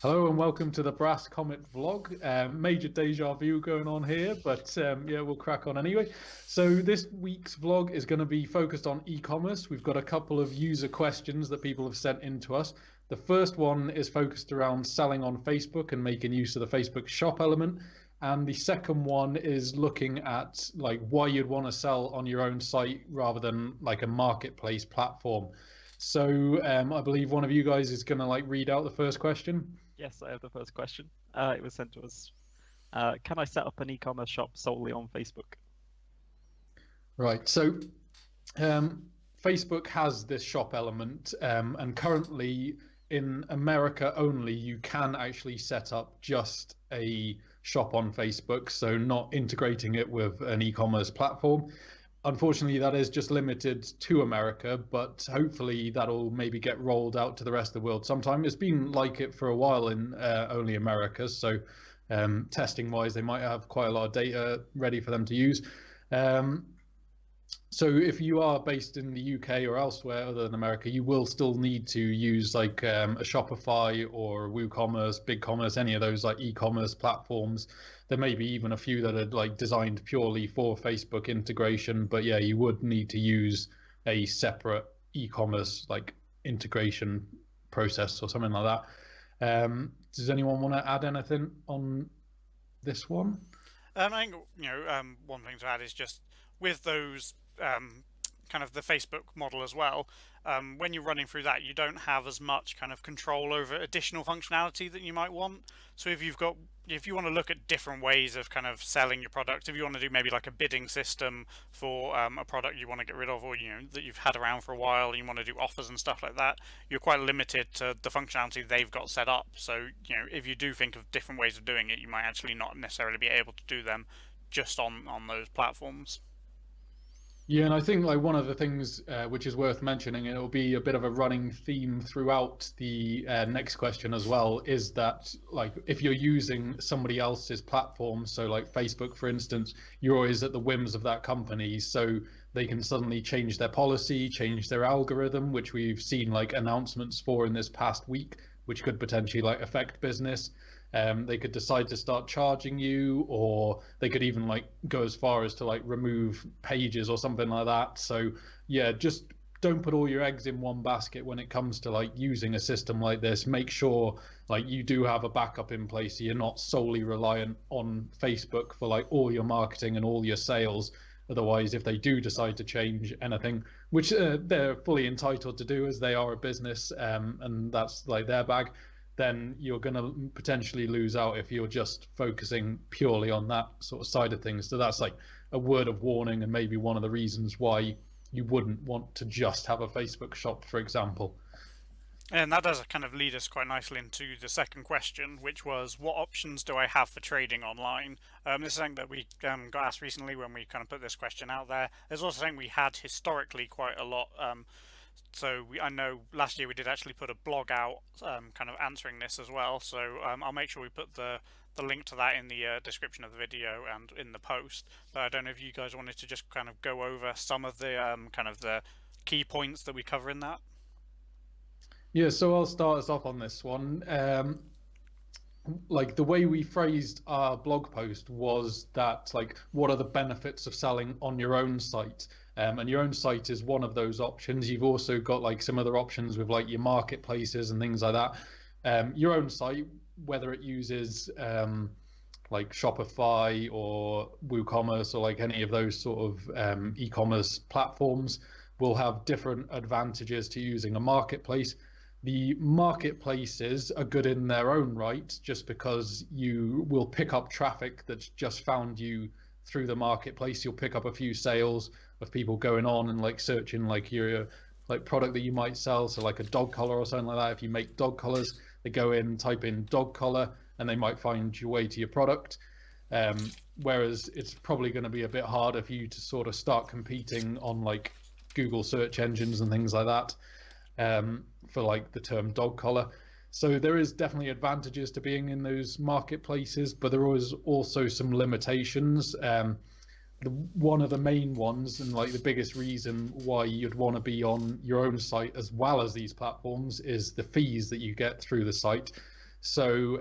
Hello and welcome to the Brass Comet vlog. Major deja vu going on here, but yeah, we'll crack on anyway. So this week's vlog is going to be focused on e-commerce. We've got a couple of user questions that people have sent in to us. The first one is focused around selling on Facebook and making use of the Facebook shop element. And the second one is looking at like why you'd want to sell on your own site rather than like a marketplace platform. So I believe one of you guys is going to like read out the first question. Yes, I have the first question. It was sent to us. Can I set up an e-commerce shop solely on Facebook? Right. So Facebook has this shop element, and currently in America only, you can actually set up just a shop on Facebook, so not integrating it with an e-commerce platform. Unfortunately, that is just limited to America, but hopefully that'll maybe get rolled out to the rest of the world sometime. It's been like it for a while in only America, so testing wise, they might have quite a lot of data ready for them to use. So if you are based in the UK or elsewhere other than America, you will still need to use like a Shopify or WooCommerce, BigCommerce, any of those like e-commerce platforms. There may be even a few that are like designed purely for Facebook integration, but yeah, you would need to use a separate e-commerce like integration process or something like that. Does anyone want to add anything on this one? I think one thing to add is just with those kind of the Facebook model as well. When you're running through that, you don't have as much kind of control over additional functionality that you might want. So if you want to look at different ways of kind of selling your product, if you want to do maybe like a bidding system for a product you want to get rid of, or that you've had around for a while, and you want to do offers and stuff like that, you're quite limited to the functionality they've got set up. So if you do think of different ways of doing it, you might actually not necessarily be able to do them just on those platforms. Yeah, and I think like one of the things which is worth mentioning, and it'll be a bit of a running theme throughout the next question as well, is that like if you're using somebody else's platform, so like Facebook, for instance, you're always at the whims of that company. So they can suddenly change their policy, change their algorithm, which we've seen like announcements for in this past week, which could potentially like affect business. They could decide to start charging you, or they could even like go as far as to like remove pages or something like that. So yeah, just don't put all your eggs in one basket when it comes to like using a system like this. Make sure like you do have a backup in place, so you're not solely reliant on Facebook for like all your marketing and all your sales. Otherwise, if they do decide to change anything, which they're fully entitled to do as they are a business, and that's like their bag, then you're going to potentially lose out if you're just focusing purely on that sort of side of things. So that's like a word of warning, and maybe one of the reasons why you wouldn't want to just have a Facebook shop, for example. And that does kind of lead us quite nicely into the second question, which was, what options do I have for trading online? This is something that we got asked recently when we kind of put this question out there. There's also something we had historically quite a lot. I know last year we did actually put a blog out kind of answering this as well. So I'll make sure we put the link to that in the description of the video and in the post. But I don't know if you guys wanted to just kind of go over some of the kind of the key points that we cover in that. Yeah, so I'll start us off on this one. Like the way we phrased our blog post was that like, what are the benefits of selling on your own site? And your own site is one of those options. You've also got like some other options with like your marketplaces and things like that. Your own site, whether it uses like Shopify or WooCommerce or like any of those sort of e-commerce platforms, will have different advantages to using a marketplace. The marketplaces are good in their own right, just because you will pick up traffic that's just found you through the marketplace. You'll pick up a few sales of people going on and like searching like your like product that you might sell. So like a dog collar or something like that. If you make dog collars, they go in, type in dog collar, and they might find your way to your product. Whereas it's probably going to be a bit harder for you to sort of start competing on like Google search engines and things like that. For like the term dog collar. So there is definitely advantages to being in those marketplaces, but there is also some limitations. One of the main ones, and like the biggest reason why you'd want to be on your own site as well as these platforms, is the fees that you get through the site. So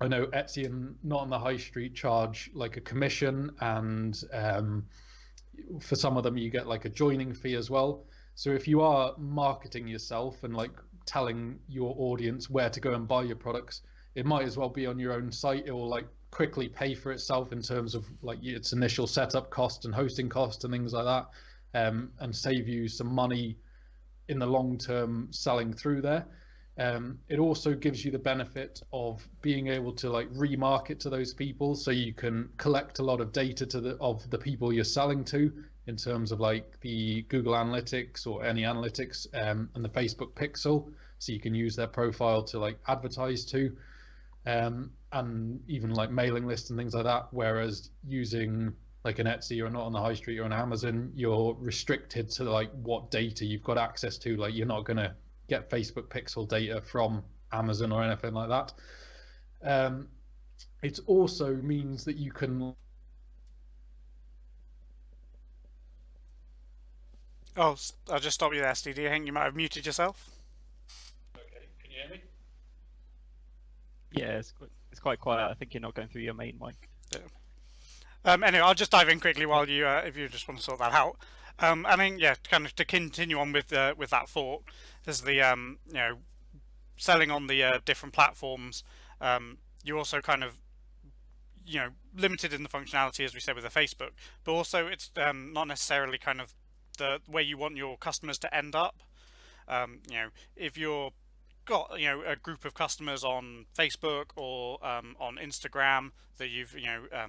I know Etsy and Not on the High Street charge like a commission, and for some of them you get like a joining fee as well. So if you are marketing yourself and like telling your audience where to go and buy your products, it might as well be on your own site. It will like quickly pay for itself in terms of like its initial setup cost and hosting cost and things like that, and save you some money in the long term selling through there. It also gives you the benefit of being able to like remarket to those people, so you can collect a lot of data of the people you're selling to in terms of like the Google Analytics or any analytics, and the Facebook Pixel, so you can use their profile to like advertise to, and even like mailing lists and things like that. Whereas using like an Etsy or Not on the High Street or an Amazon, you're restricted to like what data you've got access to. Like you're not going to get Facebook pixel data from Amazon or anything like that. It also means that you can... Oh, I'll just stop you there, Steve. I think you might have muted yourself. Okay, can you hear me? Yeah, it's quite quiet. I think you're not going through your main mic. Yeah. Anyway, I'll just dive in quickly while you, if you just want to sort that out. I mean, yeah, kind of to continue on with that thought, there's the you know, selling on the different platforms. You also kind of, you know, limited in the functionality, as we said with the Facebook, but also it's not necessarily kind of the way you want your customers to end up. You know, if you're got, you know, a group of customers on Facebook or on Instagram that you've, you know,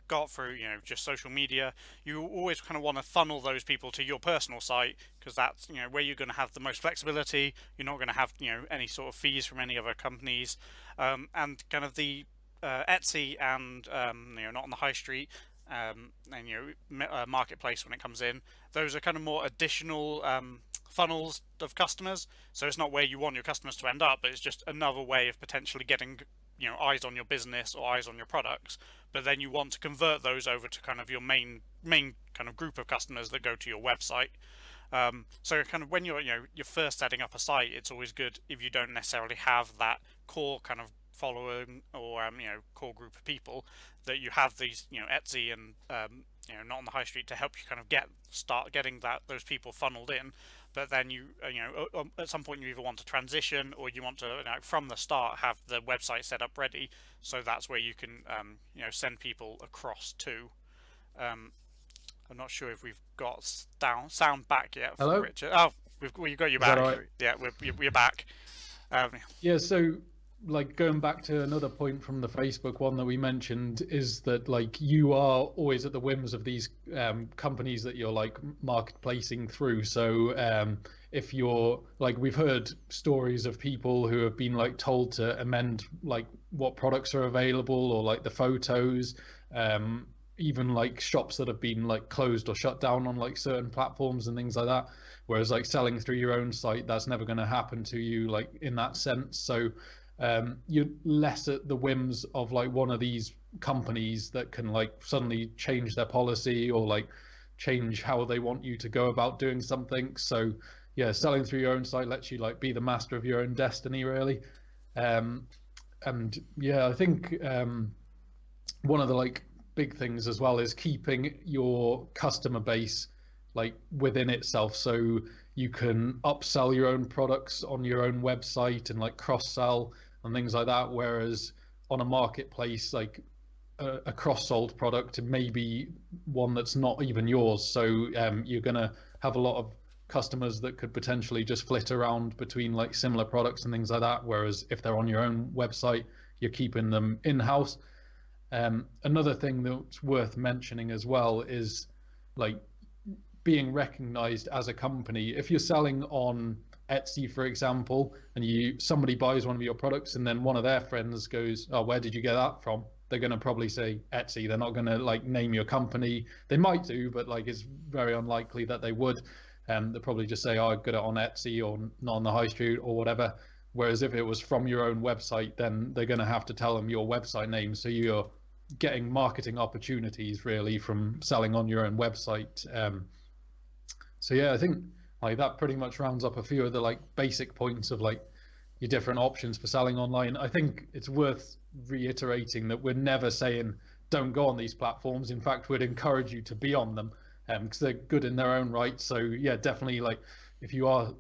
got through, you know, just social media, you always kind of want to funnel those people to your personal site, because that's, you know, where you're going to have the most flexibility. You're not going to have, you know, any sort of fees from any other companies, and kind of the Etsy and you know, Not on the High Street, and you know, marketplace, when it comes in, those are kind of more additional funnels of customers. So it's not where you want your customers to end up, but it's just another way of potentially getting, you know, eyes on your business or eyes on your products. But then you want to convert those over to kind of your main kind of group of customers that go to your website. So kind of when you're, you know, you're first setting up a site, it's always good if you don't necessarily have that core kind of following or you know, core group of people, that you have these, you know, Etsy and you know, Not on the High Street to help you kind of start getting those people funneled in. But then you know, at some point you either want to transition, or you want to, you know, from the start have the website set up ready. So that's where you can you know, send people across to. I'm not sure if we've got sound back yet from Hello? Richard. Oh, we've got you back. Right? Yeah, we're back. Yeah, so like going back to another point from the Facebook one that we mentioned, is that like you are always at the whims of these companies that you're like marketplacing through. So if you're like, we've heard stories of people who have been like told to amend like what products are available, or like the photos, even like shops that have been like closed or shut down on like certain platforms and things like that. Whereas like selling through your own site, that's never going to happen to you like in that sense. So you're less at the whims of like one of these companies that can like suddenly change their policy or like change how they want you to go about doing something. So yeah, selling through your own site lets you like be the master of your own destiny, really. And yeah, I think one of the like big things as well is keeping your customer base like within itself, so you can upsell your own products on your own website and like cross-sell and things like that. Whereas on a marketplace, like a cross-sold product may be one that's not even yours. So you're going to have a lot of customers that could potentially just flit around between like similar products and things like that. Whereas if they're on your own website, you're keeping them in-house. Another thing that's worth mentioning as well is like being recognized as a company. If you're selling on Etsy, for example, and somebody buys one of your products and then one of their friends goes, oh, where did you get that from? They're going to probably say Etsy. They're not going to like name your company. They might do, but like it's very unlikely that they would. They'll probably just say, oh, I got it on Etsy or Not on the High Street or whatever. Whereas if it was from your own website, then they're going to have to tell them your website name. So you're getting marketing opportunities really from selling on your own website. So yeah, I think like that pretty much rounds up a few of the like basic points of like your different options for selling online. I think it's worth reiterating that we're never saying don't go on these platforms. In fact, we'd encourage you to be on them because they're good in their own right. So yeah, definitely, like if you are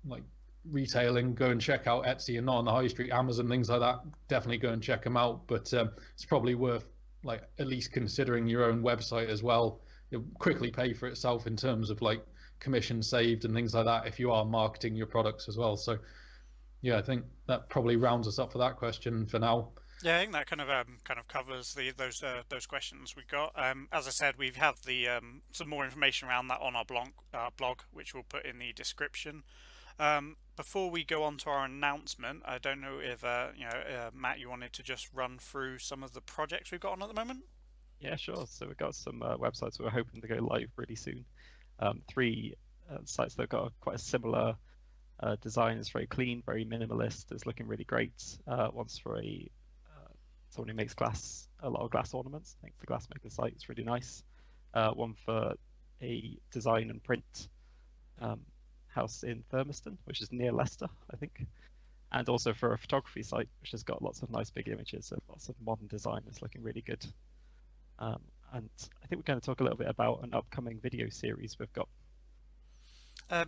like retailing, go and check out Etsy and not on the high street, Amazon, things like that. Definitely go and check them out. But it's probably worth like at least considering your own website as well. It'll quickly pay for itself in terms of like commission saved and things like that if you are marketing your products as well. So yeah, I think that probably rounds us up for that question for now. Yeah, I think that kind of covers those questions we got. As I said, we have the some more information around that on our blog, which we'll put in the description. Before we go on to our announcement, I don't know if Matt, you wanted to just run through some of the projects we've got on at the moment. Yeah, sure. So we've got some websites we're hoping to go live really soon. 3 sites that have got quite a similar design. It's very clean, very minimalist. It's looking really great. One's for someone who makes a lot of glass ornaments. I think the glassmaker site is really nice. One for a design and print house in Thurmaston, which is near Leicester, I think. And also for a photography site, which has got lots of nice big images and lots of modern design. It's looking really good. And I think we're going to talk a little bit about an upcoming video series we've got.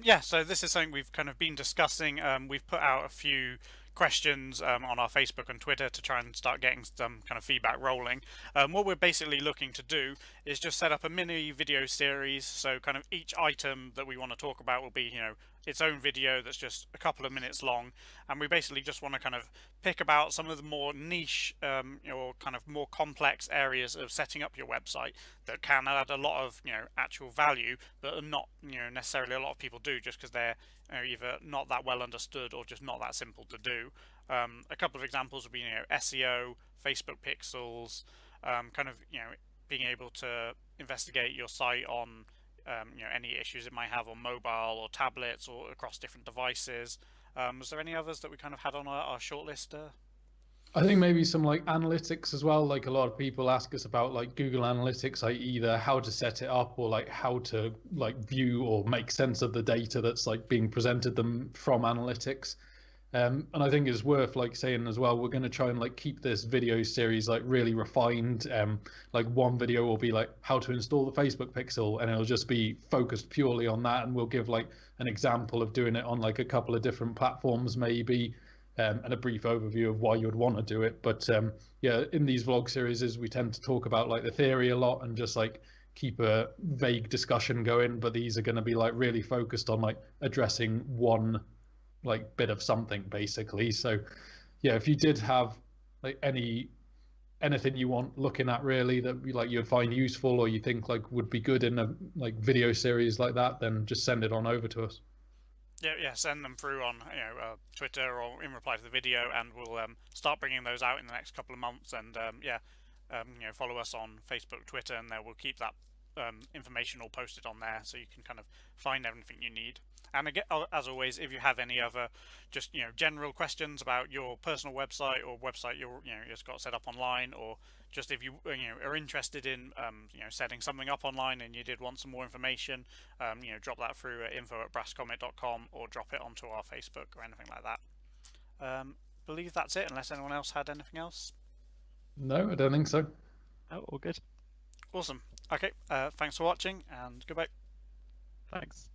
Yeah, so this is something we've kind of been discussing. We've put out a few questions on our Facebook and Twitter to try and start getting some kind of feedback rolling. What we're basically looking to do is just set up a mini video series. So kind of each item that we want to talk about will be, its own video that's just a couple of minutes long, and we basically just want to kind of pick about some of the more niche or kind of more complex areas of setting up your website that can add a lot of actual value, but are not necessarily a lot of people do, just because they're either not that well understood or just not that simple to do. A couple of examples would be SEO, Facebook pixels, kind of being able to investigate your site on any issues it might have on mobile or tablets or across different devices. Was there any others that we kind of had on our shortlist? I think maybe some like analytics as well. Like a lot of people ask us about like Google Analytics, like either how to set it up or like how to like view or make sense of the data that's like being presented them from analytics. And I think it's worth like saying as well, we're going to try and like keep this video series like really refined. Like one video will be like how to install the Facebook pixel, and it'll just be focused purely on that, and we'll give like an example of doing it on like a couple of different platforms maybe, and a brief overview of why you would want to do it. But yeah, in these vlog series we tend to talk about like the theory a lot and just like keep a vague discussion going, but these are going to be like really focused on like addressing one like bit of something basically. So yeah, if you did have like anything you want looking at really that you'd find useful or you think like would be good in a like video series like that, then just send it on over to us. Yeah, send them through on Twitter or in reply to the video, and we'll start bringing those out in the next couple of months. And follow us on Facebook, Twitter, and we'll keep that information all posted on there, so you can kind of find everything you need. And again, as always, if you have any other just general questions about your personal website or website you just got set up online, or just if you are interested in setting something up online and you did want some more information, drop that through at info@brasscomet.com or drop it onto our Facebook or anything like that. Believe that's it, unless anyone else had anything else. No, I don't think so. Oh, all good. Awesome. Okay, thanks for watching and goodbye. Thanks.